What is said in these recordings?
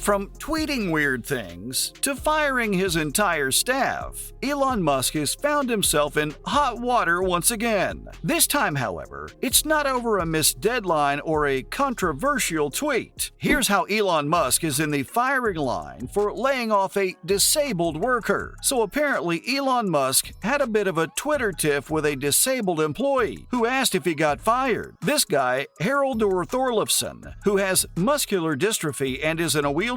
From tweeting weird things to firing his entire staff, Elon Musk has found himself in hot water once again. This time, however, it's not over a missed deadline or a controversial tweet. Here's how Elon Musk is in the firing line for laying off a disabled worker. So apparently Elon Musk had a bit of a Twitter tiff with a disabled employee who asked if he got fired. This guy, Haraldur Thorleifsson, who has muscular dystrophy and is in a wheelchair,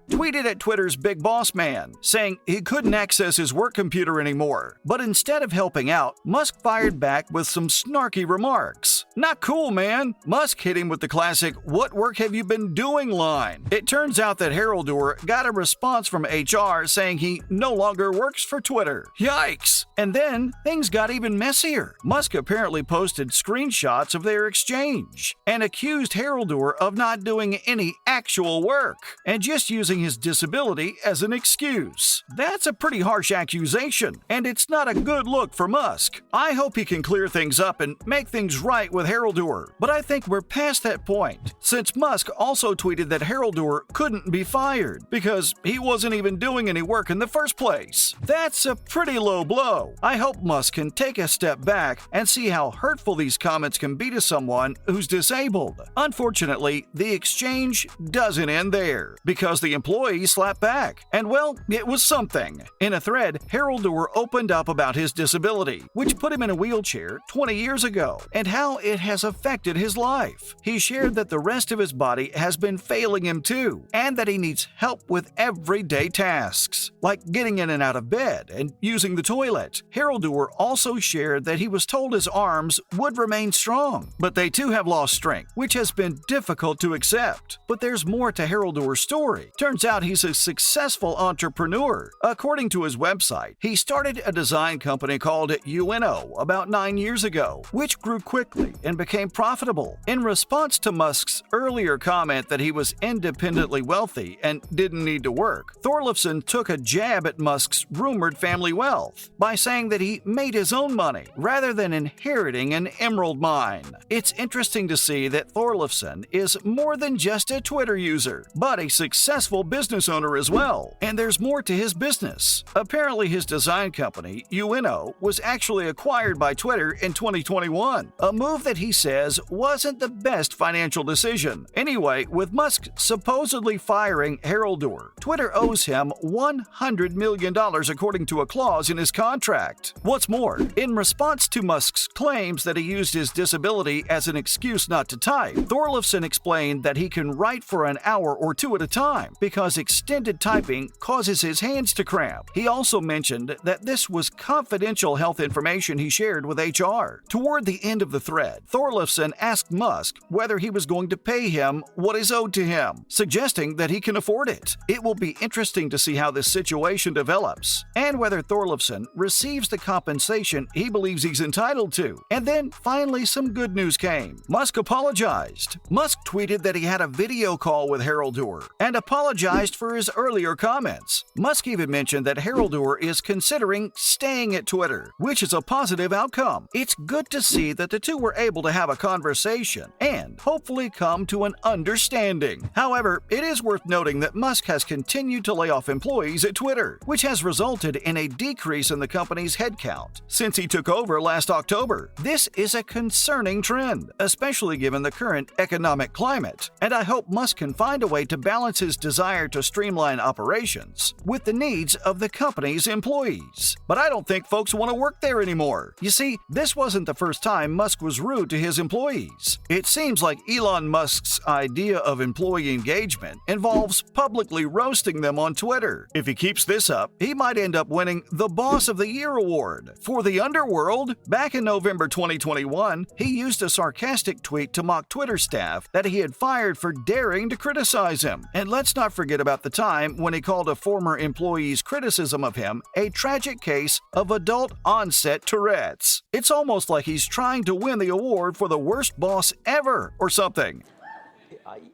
tweeted at Twitter's big boss man, saying he couldn't access his work computer anymore. But instead of helping out, Musk fired back with some snarky remarks. Not cool, man. Musk hit him with the classic, "What work have you been doing?" line. It turns out that Haraldur got a response from HR saying he no longer works for Twitter. Yikes! And then things got even messier. Musk apparently posted screenshots of their exchange and accused Haraldur of not doing any actual work and just using his disability as an excuse. That's a pretty harsh accusation, and it's not a good look for Musk. I hope he can clear things up and make things right with Haraldur, but I think we're past that point, since Musk also tweeted that Haraldur couldn't be fired because he wasn't even doing any work in the first place. That's a pretty low blow. I hope Musk can take a step back and see how hurtful these comments can be to someone who's disabled. Unfortunately, the exchange doesn't end there, because the employee slapped back, and well, it was something. In a thread, Haraldur opened up about his disability, which put him in a wheelchair 20 years ago, and how it has affected his life. He shared that the rest of his body has been failing him too, and that he needs help with everyday tasks, like getting in and out of bed and using the toilet. Haraldur also shared that he was told his arms would remain strong, but they too have lost strength, which has been difficult to accept. But there's more to Haraldur's story. Turns out he's a successful entrepreneur. According to his website, he started a design company called UNO about 9 years ago, which grew quickly and became profitable. In response to Musk's earlier comment that he was independently wealthy and didn't need to work, Thorleifsson took a jab at Musk's rumored family wealth by saying that he made his own money rather than inheriting an emerald mine. It's interesting to see that Thorleifsson is more than just a Twitter user, but a successful business owner as well. And there's more to his business. Apparently his design company, UNO, was actually acquired by Twitter in 2021, a move that he says wasn't the best financial decision. Anyway, with Musk supposedly firing Haraldur, Twitter owes him $100 million according to a clause in his contract. What's more, in response to Musk's claims that he used his disability as an excuse not to type, Thorleifsson explained that he can write for an hour or two at a time because extended typing causes his hands to cramp. He also mentioned that this was confidential health information he shared with HR. Toward the end of the thread, Thorleifsson asked Musk whether he was going to pay him what is owed to him, suggesting that he can afford it. It will be interesting to see how this situation develops and whether Thorleifsson receives the compensation he believes he's entitled to. And then finally some good news came. Musk apologized. Musk tweeted that he had a video call with Haraldur and apologized for his earlier comments. Musk even mentioned that Haraldur is considering staying at Twitter, which is a positive outcome. It's good to see that the two were able to have a conversation and hopefully come to an understanding. However, it is worth noting that Musk has continued to lay off employees at Twitter, which has resulted in a decrease in the company's headcount since he took over last October. This is a concerning trend, especially given the current economic climate, and I hope Musk can find a way to balance his desire to streamline operations with the needs of the company's employees. But I don't think folks want to work there anymore. You see, this wasn't the first time Musk was rude to his employees. It seems like Elon Musk's idea of employee engagement involves publicly roasting them on Twitter. If he keeps this up, he might end up winning the Boss of the Year award. For the underworld, back in November 2021, he used a sarcastic tweet to mock Twitter staff that he had fired for daring to criticize him. And let's not forget about the time when he called a former employee's criticism of him a tragic case of adult onset Tourette's. It's almost like he's trying to win the award for the worst boss ever or something.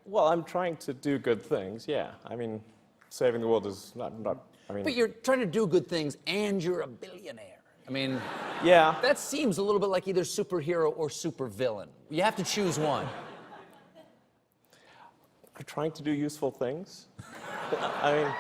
Well, I'm trying to do good things, yeah. I mean, saving the world is not I mean... But you're trying to do good things and you're a billionaire. I mean... Yeah. That seems a little bit like either superhero or supervillain. You have to choose one. I'm trying to do useful things. I mean,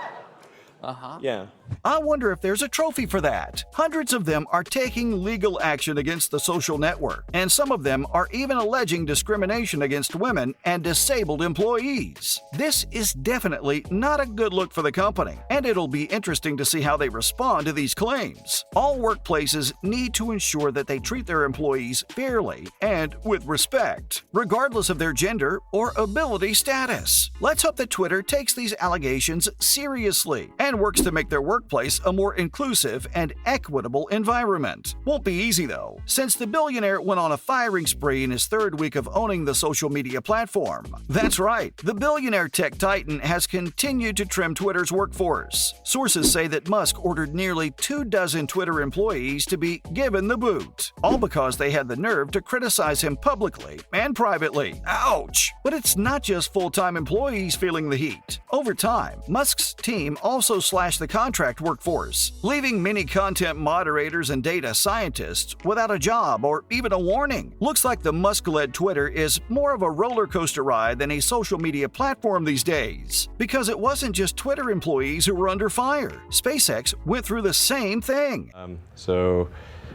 yeah. I wonder if there's a trophy for that. Hundreds of them are taking legal action against the social network, and some of them are even alleging discrimination against women and disabled employees. This is definitely not a good look for the company, and it'll be interesting to see how they respond to these claims. All workplaces need to ensure that they treat their employees fairly and with respect, regardless of their gender or ability status. Let's hope that Twitter takes these allegations seriously and works to make their workplace a more inclusive and equitable environment. Won't be easy though, since the billionaire went on a firing spree in his third week of owning the social media platform. That's right, the billionaire tech titan has continued to trim Twitter's workforce. Sources say that Musk ordered nearly 24 Twitter employees to be given the boot, all because they had the nerve to criticize him publicly and privately. Ouch! But it's not just full-time employees feeling the heat. Over time, Musk's team also slashed the contract workforce, leaving many content moderators and data scientists without a job or even a warning. Looks like the Musk-led Twitter is more of a roller coaster ride than a social media platform these days, because it wasn't just Twitter employees who were under fire. SpaceX went through the same thing. So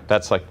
that's like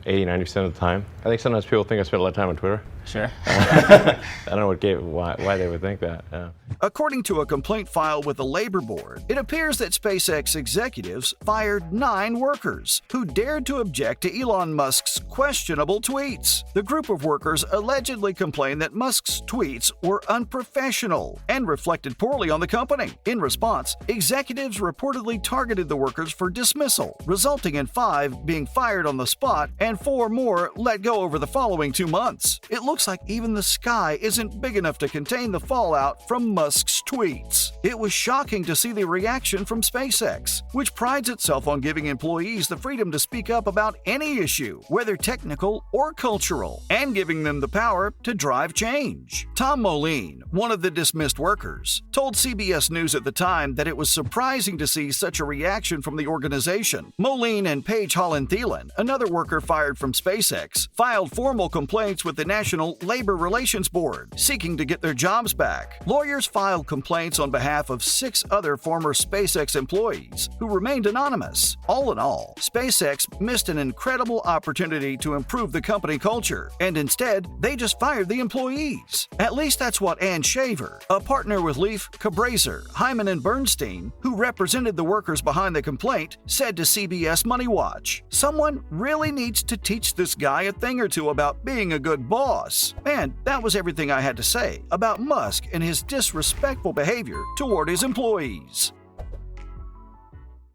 80–90% of the time. I think sometimes people think I spend a lot of time on Twitter. Sure. I don't know why they would think that. Yeah. According to a complaint filed with the Labor Board, it appears that SpaceX executives fired 9 workers who dared to object to Elon Musk's questionable tweets. The group of workers allegedly complained that Musk's tweets were unprofessional and reflected poorly on the company. In response, executives reportedly targeted the workers for dismissal, resulting in 5 being fired on the spot and 4 more let go over the following 2 months. It looks like even the sky isn't big enough to contain the fallout from Musk's tweets. It was shocking to see the reaction from SpaceX, which prides itself on giving employees the freedom to speak up about any issue, whether technical or cultural, and giving them the power to drive change. Tom Moline, one of the dismissed workers, told CBS News at the time that it was surprising to see such a reaction from the organization. Moline and Paige Holland-Thielen, another worker fired from SpaceX, filed formal complaints with the National Labor Relations Board, seeking to get their jobs back. Lawyers filed complaints on behalf of 6 other former SpaceX employees who remained anonymous. All in all, SpaceX missed an incredible opportunity to improve the company culture, and instead, they just fired the employees. At least that's what Ann Shaver, a partner with Leaf, Cabraser, Hyman and Bernstein, who represented the workers behind the complaint, said to CBS Money Watch. Someone really needs to teach this guy a thing or two about being a good boss. And that was everything I had to say about Musk and his disrespectful behavior toward his employees.